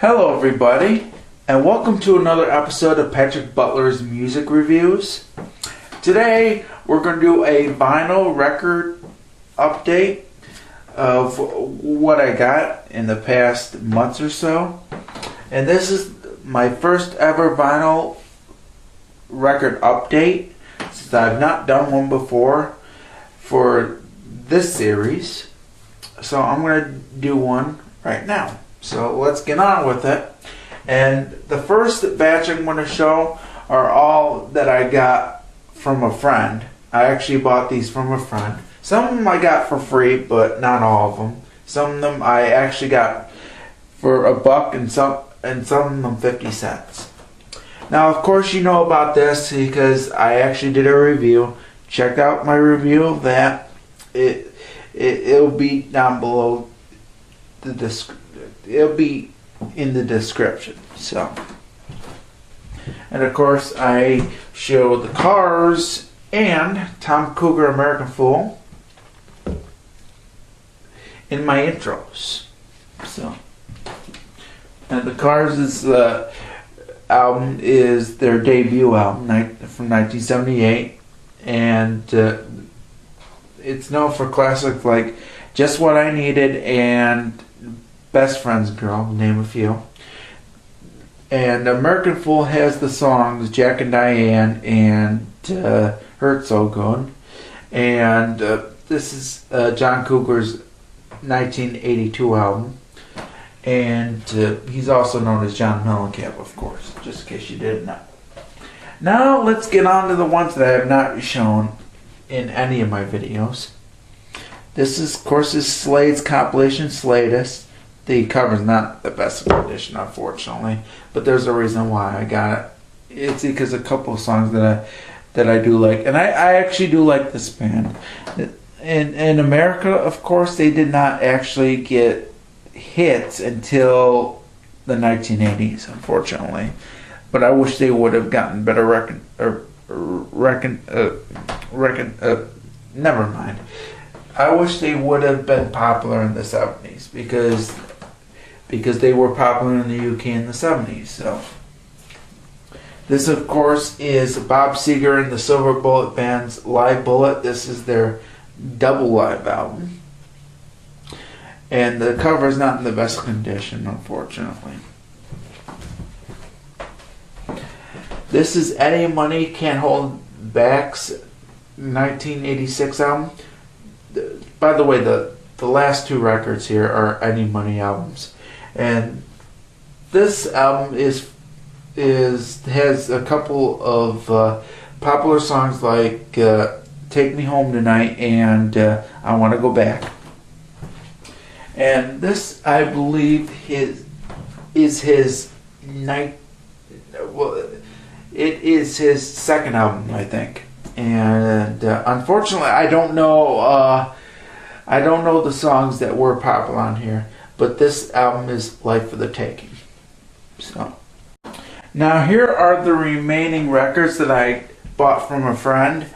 Hello everybody, and welcome to another episode of Patrick Butler's Music Reviews. Today we're going to do a vinyl record update of what I got in the past months or so. And this is my first ever vinyl record update, since I've not done one before for this series. So I'm going to do one right now. So let's get on with it. And the first batch I'm going to show are all that I got from a friend. I actually bought these from a friend. Some of them I got for free, but not all of them. Some of them I actually got for $1 and some of them 50 cents. Now, of course, you know about this because I actually did a review. Check out my review of that. It'll be down below the description. It'll be in the description. So, and of course, I show the Cars and Tom Cougar American Fool in my intros. So, and the Cars is album is their debut album from 1978, and it's known for classics like Just What I Needed and Best Friends Girl, name a few. And American Fool has the songs Jack and Diane and Hurt So Good. And this is John Cougar's 1982 album. And he's also known as John Mellencamp, of course, just in case you didn't know. Now let's get on to the ones that I have not shown in any of my videos. This is, of course, is Slade's compilation, Sladest. The cover's not the best condition, unfortunately, but there's a reason why I got it. It's because a couple of songs that I do like, and I actually do like this band. In America, of course, they did not actually get hits until the 1980s, unfortunately. But I wish they would have gotten better never mind. I wish they would have been popular in the 70s because they were popular in the UK in the 70s. So this, of course, is Bob Seger and the Silver Bullet Band's Live Bullet. This is their double live album. And the cover is not in the best condition, unfortunately. This is Any Money Can't Hold Back's 1986 album. By the way, the last two records here are Any Money albums. And this album has a couple of popular songs like Take Me Home Tonight and I Want to Go Back. And this, I believe, it is his second album, I think. And unfortunately, I don't know the songs that were popular on here. But this album is life for the taking. So, now here are the remaining records that I bought from a friend.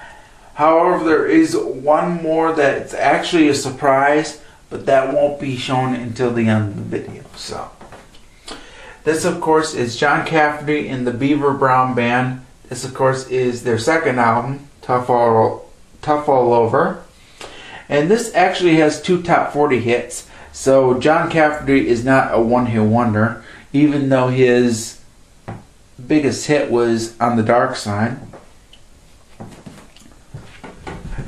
However, there is one more that's actually a surprise, but that won't be shown until the end of the video. So, this, of course, is John Cafferty and the Beaver Brown Band. This, of course, is their second album, Tough All Over. And this actually has 2 top 40 hits. So John Cafferty is not a one-hit wonder, even though his biggest hit was On the Dark Side.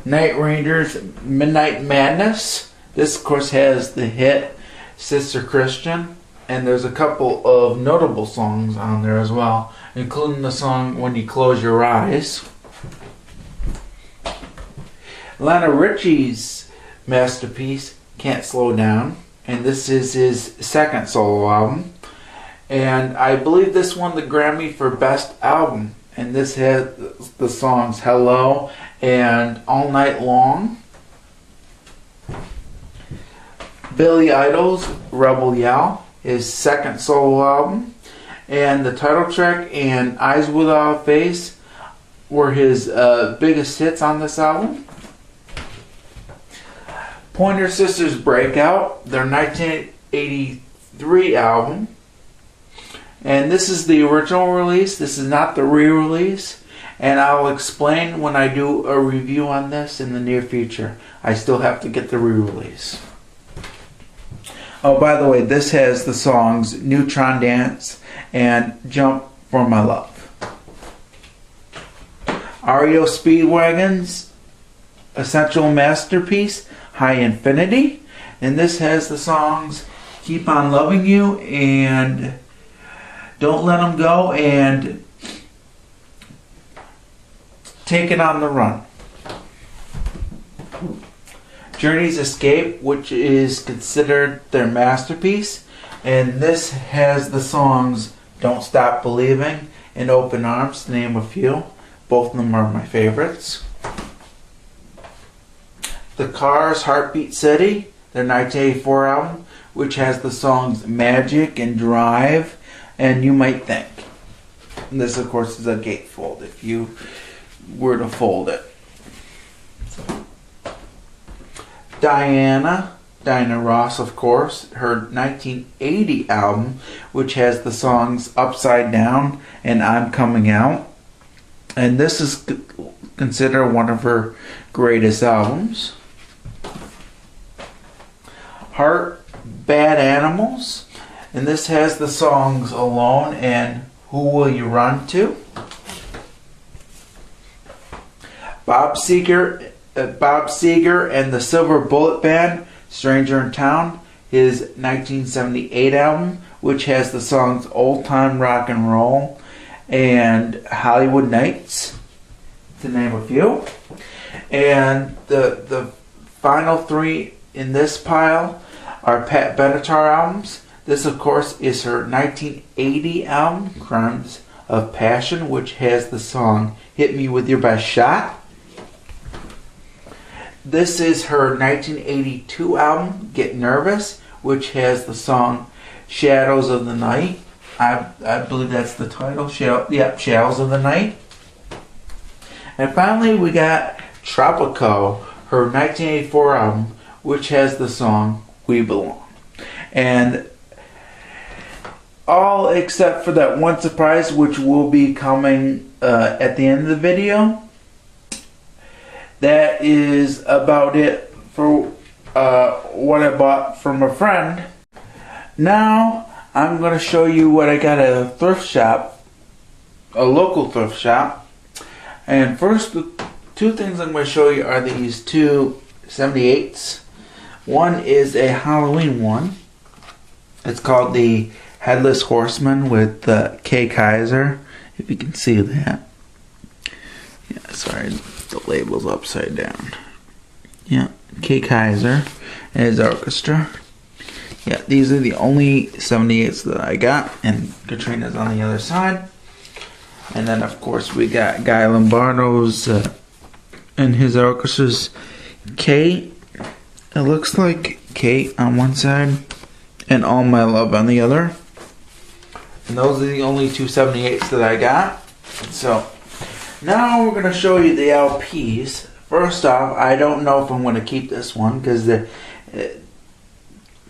Night Ranger's Midnight Madness. This, of course, has the hit Sister Christian. And there's a couple of notable songs on there as well, including the song When You Close Your Eyes. Lionel Richie's masterpiece, Can't Slow Down, and this is his second solo album, and I believe this won the Grammy for Best Album, and this has the songs Hello and All Night Long. Billy Idol's Rebel Yell, his second solo album, and the title track and Eyes Without a Face were his biggest hits on this album. Pointer Sisters Breakout, their 1983 album, And this is the original release. This is not the re-release. And I'll explain when I do a review on this in the near future. I still have to get the re-release. Oh, by the way, this has the songs Neutron Dance and Jump for My Love. REO Speedwagon's Essential Masterpiece, High Infinity. And this has the songs Keep On Loving You and Don't Let 'Em Go and Take It On the Run. Journey's Escape, which is considered their masterpiece, and this has the songs Don't Stop Believing and Open Arms, to name a few. Both of them are my favorites. The Cars' Heartbeat City, their 1984 album, which has the songs Magic and Drive and You Might Think. And this, of course, is a gatefold if you were to fold it. Diana Ross, of course, her 1980 album, which has the songs Upside Down and I'm Coming Out. And this is considered one of her greatest albums. Heart, Bad Animals, and this has the songs Alone and Who Will You Run To? Bob Seger and the Silver Bullet Band, Stranger in Town, his 1978 album, which has the songs Old Time Rock and Roll and Hollywood Nights, to name a few. And the final three in this pile are Pat Benatar albums. This, of course, is her 1980 album, Crimes of Passion, which has the song Hit Me With Your Best Shot. This is her 1982 album, Get Nervous, which has the song Shadows of the Night. I believe that's the title. Shadows of the Night. And finally, we got Tropico, her 1984 album, which has the song We Belong. And all except for that one surprise, which will be coming at the end of the video. That is about it for what I bought from a friend. Now I'm going to show you what I got at a thrift shop, a local thrift shop. And first, the two things I'm going to show you are these two 78s. One is a Halloween one. It's called the Headless Horseman with Kay Kaiser, if you can see that. Yeah, sorry, the label's upside down. Yeah, Kay Kaiser and his orchestra. Yeah, these are the only 78s that I got, and Katrina's on the other side. And then, of course, we got Guy Lombardo's and his orchestra's Kate. It looks like Kate on one side and All My Love on the other. And those are the only two 78s that I got. So now we're going to show you the LPs. First off, I don't know if I'm going to keep this one because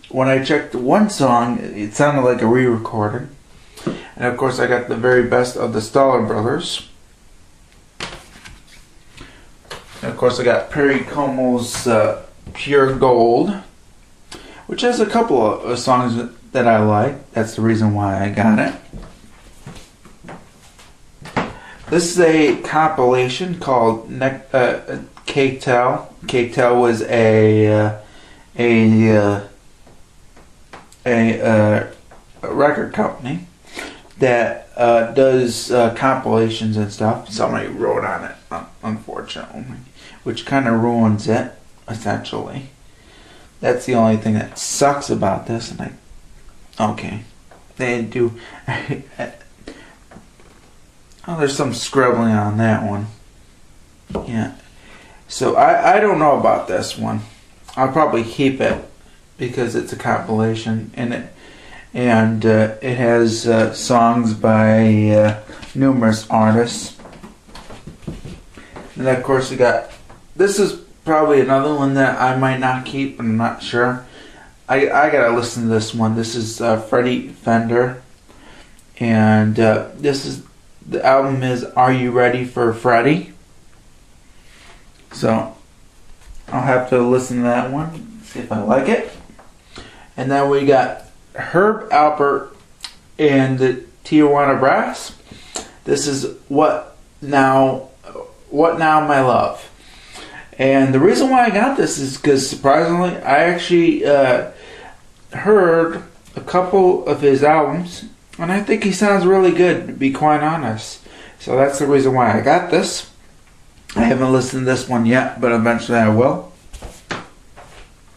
when I checked one song, it sounded like a re-recording. And of course, I got the very best of the Stoller Brothers. And of course, I got Perry Como's Pure Gold, which has a couple of songs that I like. That's the reason why I got it. This is a compilation called K-Tel. K-Tel was a record company that does compilations and stuff. Somebody wrote on it, unfortunately, which kind of ruins it, essentially. That's the only thing that sucks about this. And okay, they do. Oh, there's some scribbling on that one. Yeah. So I don't know about this one. I'll probably keep it because it's a compilation, and it has songs by numerous artists. And of course we got, this is probably another one that I might not keep, I'm not sure. I gotta listen to this one. This is Freddie Fender and the album is Are You Ready for Freddy? So I'll have to listen to that one, see if I like it. And then we got Herb Alpert and the Tijuana Brass. This is What Now, My Love. And the reason why I got this is because, surprisingly, I actually heard a couple of his albums, and I think he sounds really good, to be quite honest. So that's the reason why I got this. I haven't listened to this one yet, but eventually I will.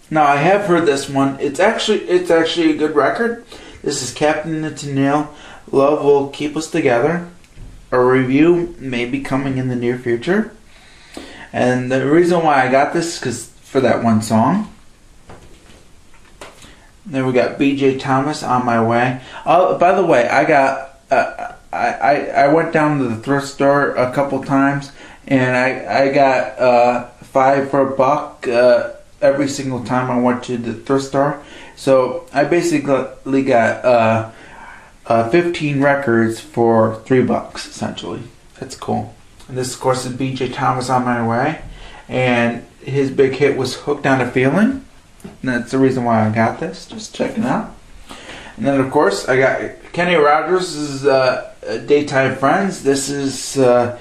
Now, I have heard this one. It's actually a good record. This is Captain and Tennille, Love Will Keep Us Together. A review may be coming in the near future. And the reason why I got this is because for that one song. Then we got B.J. Thomas, On My Way. Oh, by the way, I got I went down to the thrift store a couple times, and I got 5 for $1 every single time I went to the thrift store. So I basically got 15 records for $3 essentially. That's cool. And this, of course, is B.J. Thomas, On My Way, and his big hit was Hooked on a Feeling. And that's the reason why I got this. Just checking it out. And then, of course, I got Kenny Rogers' Daytime Friends. This is the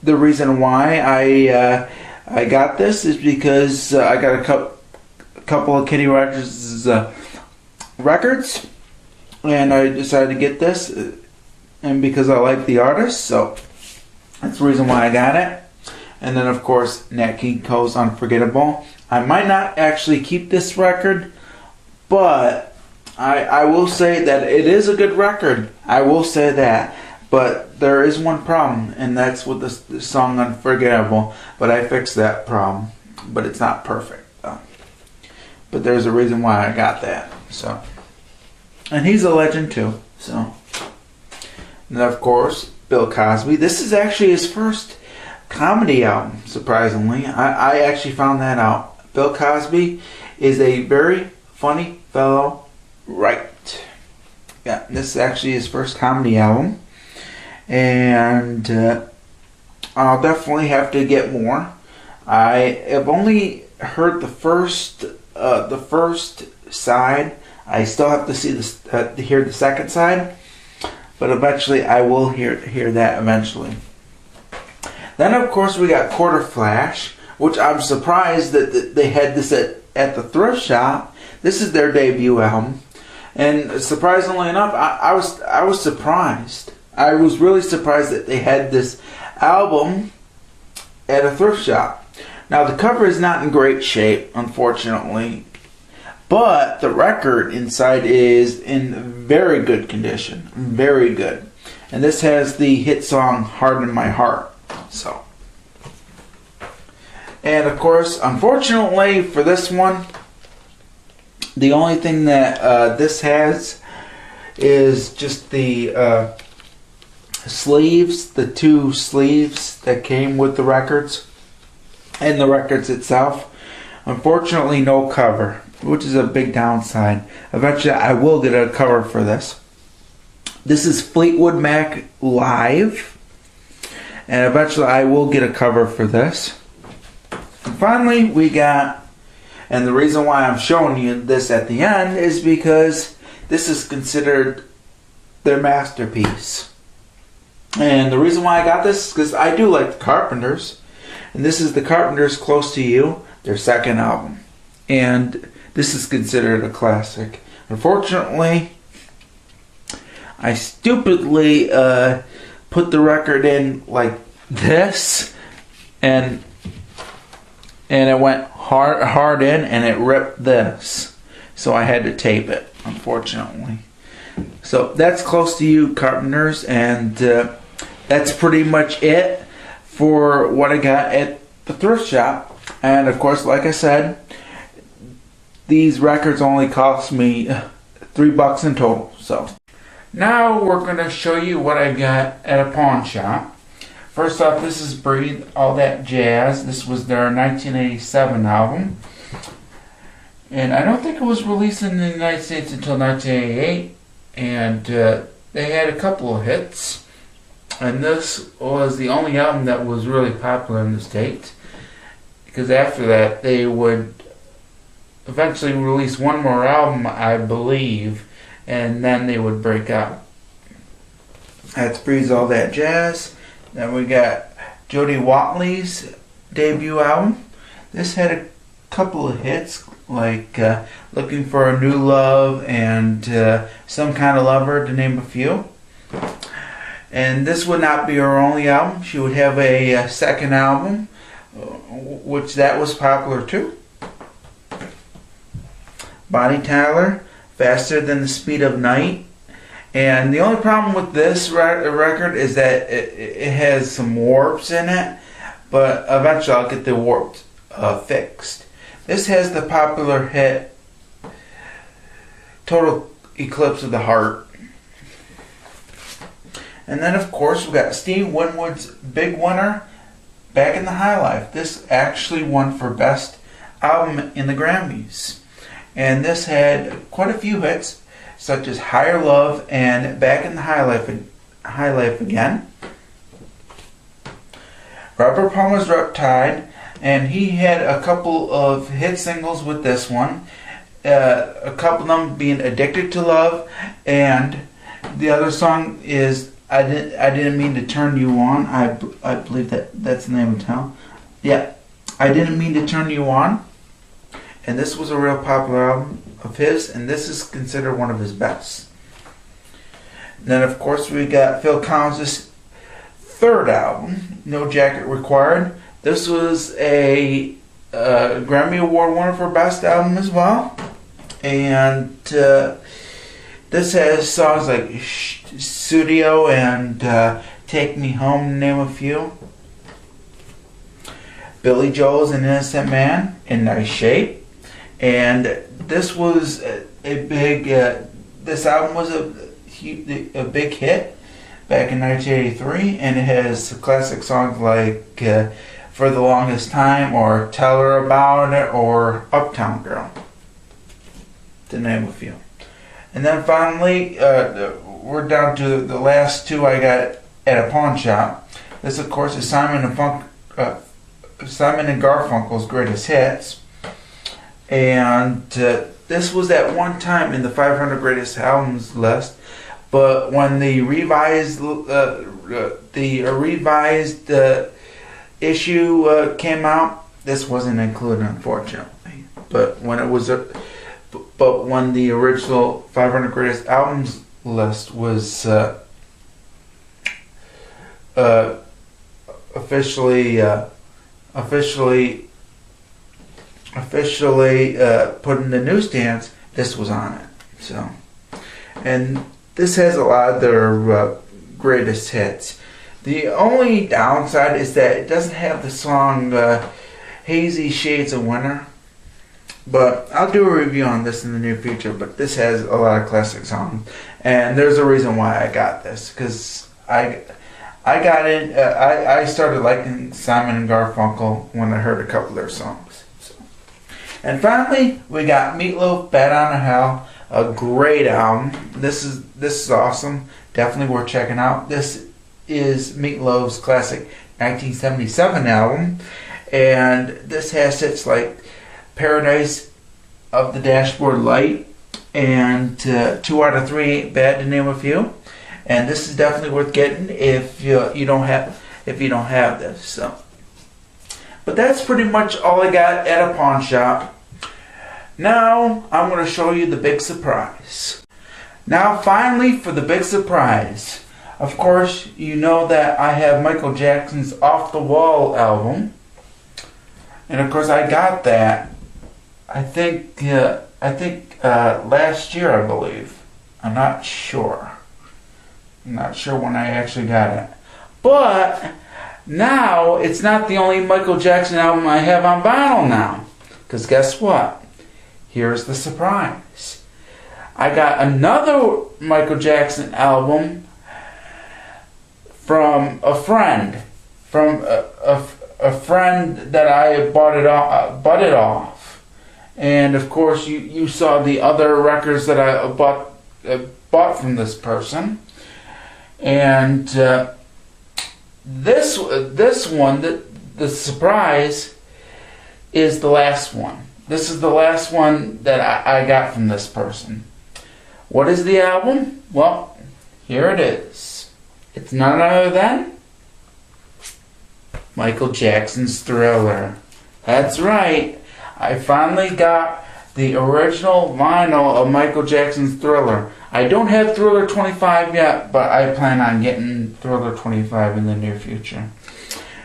reason why I got this is because I got a couple of Kenny Rogers' records, and I decided to get this, and because I like the artist, so that's the reason why I got it. And then, of course, Nat King Cole's Unforgettable. I might not actually keep this record, but I will say that it is a good record. I will say that. But there is one problem, and that's with the song Unforgettable. But I fixed that problem. But it's not perfect, though. But there's a reason why I got that. So, and he's a legend, too. So, and then, of course, Bill Cosby. This is actually his first comedy album, surprisingly. I actually found that out. Bill Cosby is a very funny fellow, right? Yeah, this is actually his first comedy album. And I'll definitely have to get more. I have only heard the first side. I still have to see to hear the second side, but eventually I will hear that eventually. Then, of course, we got Quarter Flash, which I'm surprised that they had this at the thrift shop. This is their debut album, and surprisingly enough, I was surprised. I was really surprised that they had this album at a thrift shop. Now, the cover is not in great shape, unfortunately, but the record inside is in very good condition. Very good. And this has the hit song Heart in My Heart. So, and of course, unfortunately for this one, the only thing that this has is just the sleeves, the 2 sleeves that came with the records, and the records itself. Unfortunately, no cover, which is a big downside. Eventually, I will get a cover for this. This is Fleetwood Mac Live, and eventually I will get a cover for this. And finally, we got, and the reason why I'm showing you this at the end is because this is considered their masterpiece. And the reason why I got this is because I do like the Carpenters. And this is the Carpenters' Close to You, their second album. And this is considered a classic. Unfortunately, I stupidly put the record in like this, and it went hard in, and it ripped this. So I had to tape it, unfortunately. So that's Close to You, Carpenters, and that's pretty much it for what I got at the thrift shop. And of course, like I said, these records only cost me $3 in total. So now we're going to show you what I got at a pawn shop. First off, this is Breathe, All That Jazz. This was their 1987 album. And I don't think it was released in the United States until 1988. And they had a couple of hits, and this was the only album that was really popular in the States, because after that they would eventually release one more album, I believe, and then they would break up. That's Breeze All That Jazz. Then we got Jody Watley's debut album. This had a couple of hits, like Looking for a New Love and Some Kind of Lover, to name a few. And this would not be her only album. She would have a second album, which that was popular too. Bonnie Tyler, Faster Than the Speed of Night. And the only problem with this record is that it has some warps in it, but eventually I'll get the warps fixed. This has the popular hit Total Eclipse of the Heart. And then of course we got Steve Winwood's big winner, Back in the High Life. This actually won for Best Album in the Grammys. And this had quite a few hits, such as Higher Love and Back in the High Life Again. Robert Palmer's Riptide, and he had a couple of hit singles with this one. A couple of them being Addicted to Love, and the other song is I Didn't Mean to Turn You On. I believe that's the name of the town. Yeah, I Didn't Mean to Turn You On. And this was a real popular album of his, and this is considered one of his best. And then of course we got Phil Collins' third album, No Jacket Required. This was a Grammy Award winner for Best Album as well. And this has songs like Studio and Take Me Home, to name a few. Billy Joel's An Innocent Man, In Nice Shape. And this was a big. This album was a big hit back in 1983, and it has classic songs like "For the Longest Time" or "Tell Her About It" or "Uptown Girl," to name a few. And then finally, we're down to the last two I got at a pawn shop. This, of course, is Simon and Garfunkel's Greatest Hits. And this was at one time in the 500 Greatest Albums list, but when the revised issue came out, this wasn't included, unfortunately. But when the original 500 Greatest Albums list was officially put in the newsstands, this was on it. So, and this has a lot of their greatest hits. The only downside is that it doesn't have the song Hazy Shades of Winter. But I'll do a review on this in the near future. But this has a lot of classic songs, and there's a reason why I got this, because I started liking Simon and Garfunkel when I heard a couple of their songs. And finally, we got Meatloaf, Bad on a Hell, a great album. This is awesome. Definitely worth checking out. This is Meatloaf's classic 1977 album, and this has hits like Paradise of the Dashboard Light and 2 Out of 3 Ain't Bad, to name a few. And this is definitely worth getting if you don't have this. So, but that's pretty much all I got at a pawn shop. Now I'm going to show you the big surprise. Now finally for the big surprise. Of course, you know that I have Michael Jackson's Off the Wall album, and of course I got that. I think last year, I believe. I'm not sure when I actually got it. But now it's not the only Michael Jackson album I have on vinyl now. Because guess what? Here's the surprise. I got another Michael Jackson album from a friend. From a friend that I bought it off. And of course you saw the other records that I bought from this person. And this one, the surprise, is the last one. This is the last one that I got from this person. What is the album? Well, here it is. It's none other than Michael Jackson's Thriller. That's right. I finally got the original vinyl of Michael Jackson's Thriller. I don't have Thriller 25 yet, but I plan on getting Thriller 25 in the near future.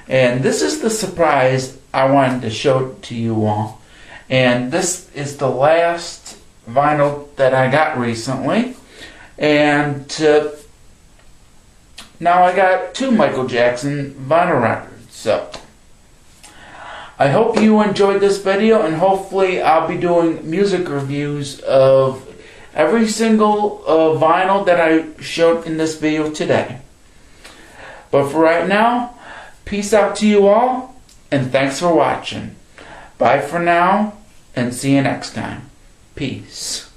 And this is the surprise I wanted to show to you all. And this is the last vinyl that I got recently. And now I got 2 Michael Jackson vinyl records. So I hope you enjoyed this video, and hopefully I'll be doing music reviews of every single vinyl that I showed in this video today. But for right now, peace out to you all, and thanks for watching. Bye for now, and see you next time. Peace.